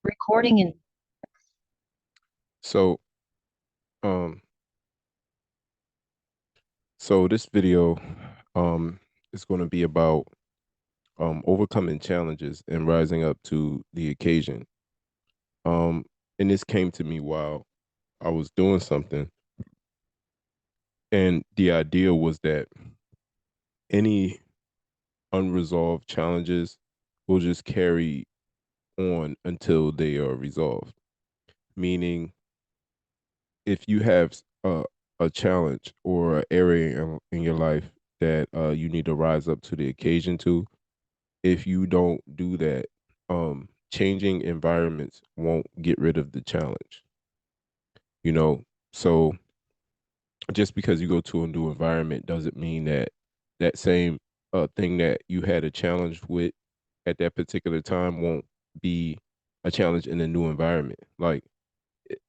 Recording in So, um, so this video, is going to be about overcoming challenges and rising up to the occasion. Um, and this came to me while I was doing something, and the idea was that any unresolved challenges will just carry on until they are resolved. Meaning, if you have a challenge or an area in your life that you need to rise up to the occasion to, if you don't do that, changing environments won't get rid of the challenge. You know, so just because you go to a new environment doesn't mean that that same thing that you had a challenge with at that particular time won't be a challenge in a new environment. Like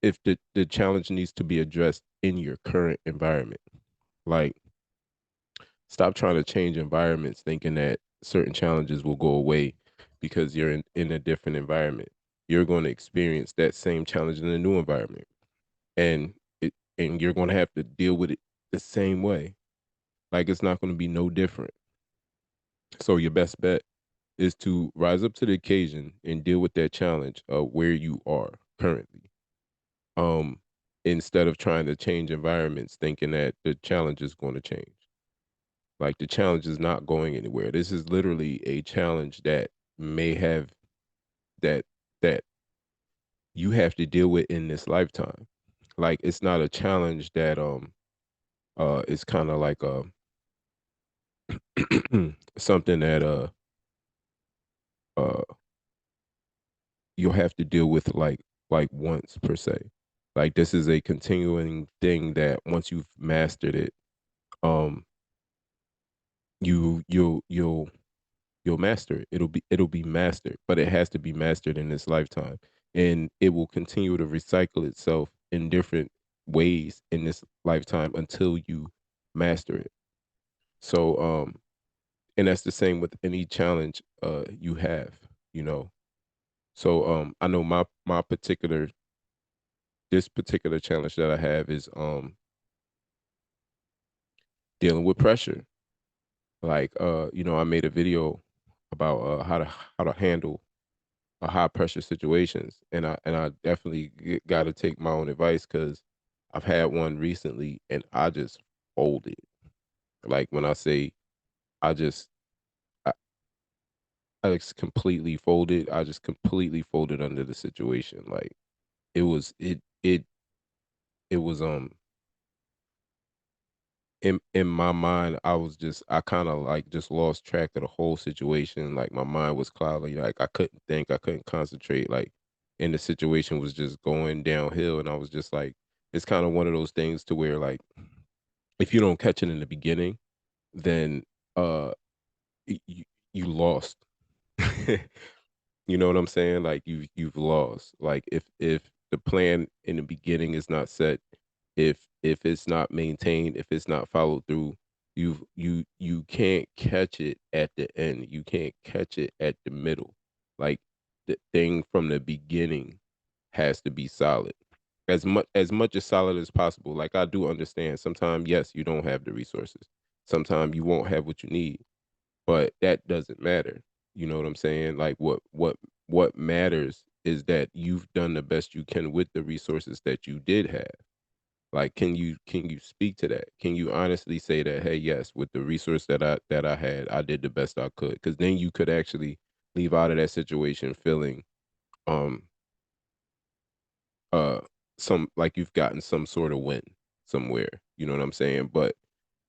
if the challenge needs to be addressed in your current environment, like stop trying to change environments thinking that certain challenges will go away because you're in a different environment. You're going to experience that same challenge in a new environment. And and you're going to have to deal with it the same way. Like it's not going to be no different. So your best bet is to rise up to the occasion and deal with that challenge where you are currently. Um Instead of trying to change environments thinking that the challenge is going to change. Like the challenge is not going anywhere. This is literally a challenge that may have that that you have to deal with in this lifetime. Like it's not a challenge that it's kind of like a something that uh you'll have to deal with like once per se. Like this is a continuing thing that once you've mastered it, um you'll master it. It'll be mastered, but it has to be mastered in this lifetime. And it will continue to recycle itself in different ways in this lifetime until you master it. So and that's the same with any challenge you have, you know. So I know my particular this particular challenge that I have is dealing with pressure. Like I made a video about how to handle high pressure situations, and I definitely got to take my own advice because I've had one recently, and I just folded. Like when I say I just I, I just completely folded, I just completely folded under the situation. Like it was it was in my mind, I kind of like just lost track of the whole situation. Like my mind was cloudy. Like I couldn't think, I couldn't concentrate. Like, and the situation was just going downhill. And I was just like, it's kind of one of those things to where like, if you don't catch it in the beginning, then uh, you you lost. You know what I'm saying? Like you've lost. Like if the plan in the beginning is not set, if it's not maintained, if it's not followed through, you can't catch it at the end. You can't catch it at the middle. Like the thing from the beginning has to be solid. As much as solid as possible. Like I do understand sometimes yes, you don't have the resources. Sometimes you won't have what you need, but that doesn't matter. You know what I'm saying? Like what matters is that you've done the best you can with the resources that you did have. Like can you speak to that? Can you honestly say that hey, yes, with the resource that I had, I did the best I could? Cuz then you could actually leave out of that situation feeling um uh some like you've gotten some sort of win somewhere. You know what I'm saying? But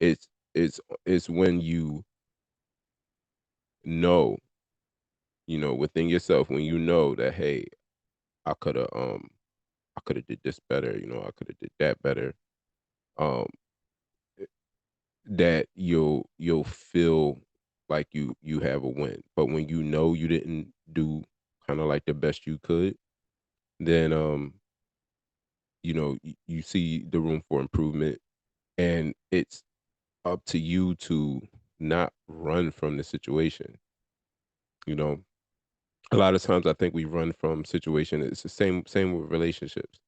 it's it's when you know within yourself when you know that hey, I could have did this better, I could have did that better. Um that you'll feel like you have a win. But when you know you didn't do kind of like the best you could, then you see the room for improvement, and it's up to you to not run from the situation, you know. A lot of times I think we run from situation. It's the same with relationships.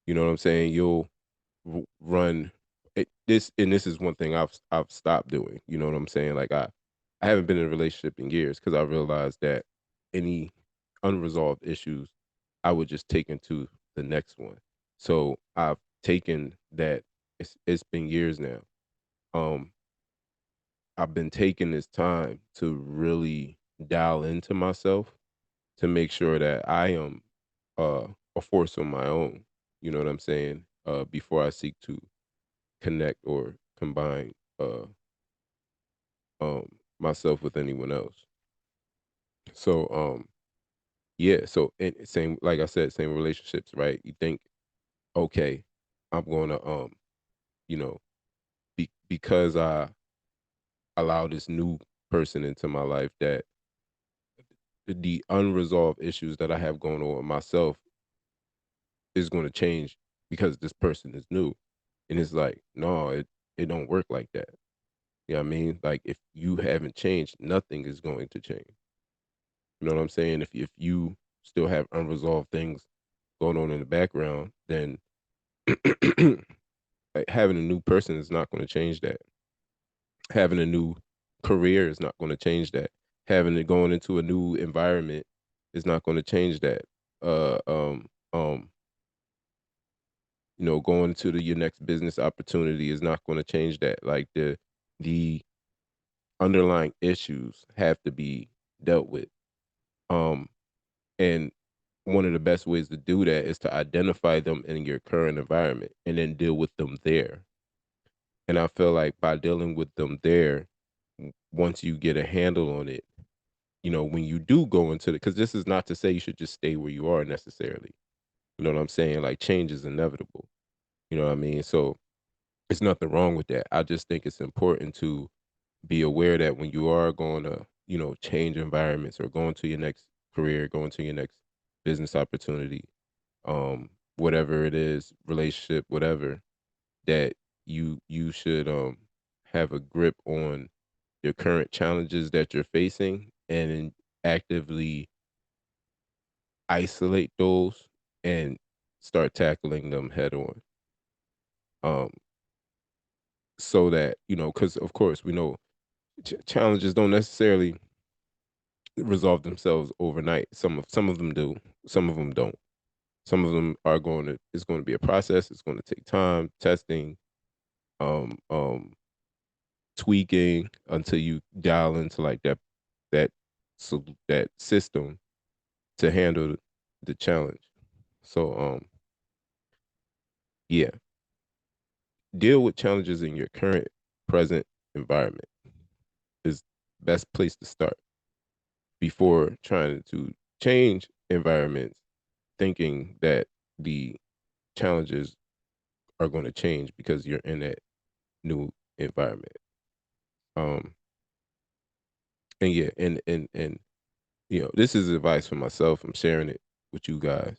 You know what I'm saying? You'll run this is one thing I've stopped doing. You know what I'm saying? Like I haven't been in a relationship in years because I realized that any unresolved issues I would just take into the next one. So I've taken that. It's been years now. Um, I've been taking this time to really dial into myself to make sure that I am a force on my own. You know what I'm saying? Before I seek to connect or combine myself with anyone else. So yeah, so and same like I said, same relationships, right? You think, okay, I'm gonna you know, because I allow this new person into my life, that the unresolved issues that I have going on with myself is going to change because this person is new. And it's like, no, it don't work like that. You know what I mean? Like if you haven't changed, nothing is going to change. You know what I'm saying? If you still have unresolved things going on in the background, then like having a new person is not going to change that. Having a new career is not going to change that. Having it going into a new environment is not going to change that. Uh, um, um, going to your next business opportunity is not going to change that. Like the underlying issues have to be dealt with. Um, and one of the best ways to do that is to identify them in your current environment and then deal with them there. And I feel like by dealing with them there, once you get a handle on it, when you do go into it, because this is not to say you should just stay where you are necessarily. You know what I'm saying? Like change is inevitable. You know what I mean? So it's nothing wrong with that. I just think it's important to be aware that when you are going to, change environments or going to your next career, going to your next business opportunity, whatever it is, relationship, whatever, that you should have a grip on your current challenges that you're facing and actively isolate those and start tackling them head on. Um, so that, because of course we know challenges don't necessarily resolve themselves overnight. Some of them do, some of them don't. Some of them are going to it's going to be a process. It's going to take time, testing, um, um, tweaking until you dial into like that that system to handle the challenge. So yeah, deal with challenges in your current present environment is best place to start before trying to change environments, thinking that the challenges are going to change because you're in that new environment. Um, and yeah, and this is advice for myself. I'm sharing it with you guys.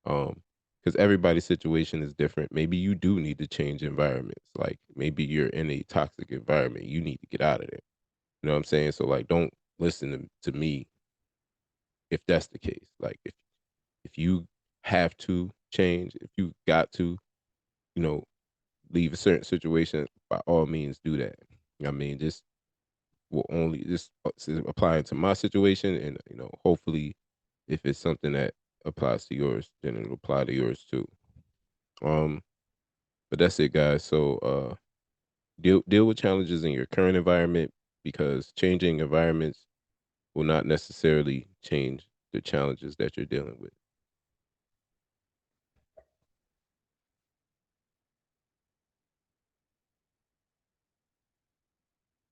Because everybody's situation is different. Maybe you do need to change environments. Like maybe you're in a toxic environment. You need to get out of there. You know what I'm saying? So like, don't listen to me if that's the case. Like if you have to change, if you got to, you know, leave a certain situation, by all means do that. I mean, this will only this applying to my situation, and hopefully, if it's something that applies to yours, then it'll apply to yours too. Um, but that's it, guys. So deal with challenges in your current environment because changing environments will not necessarily change the challenges that you're dealing with.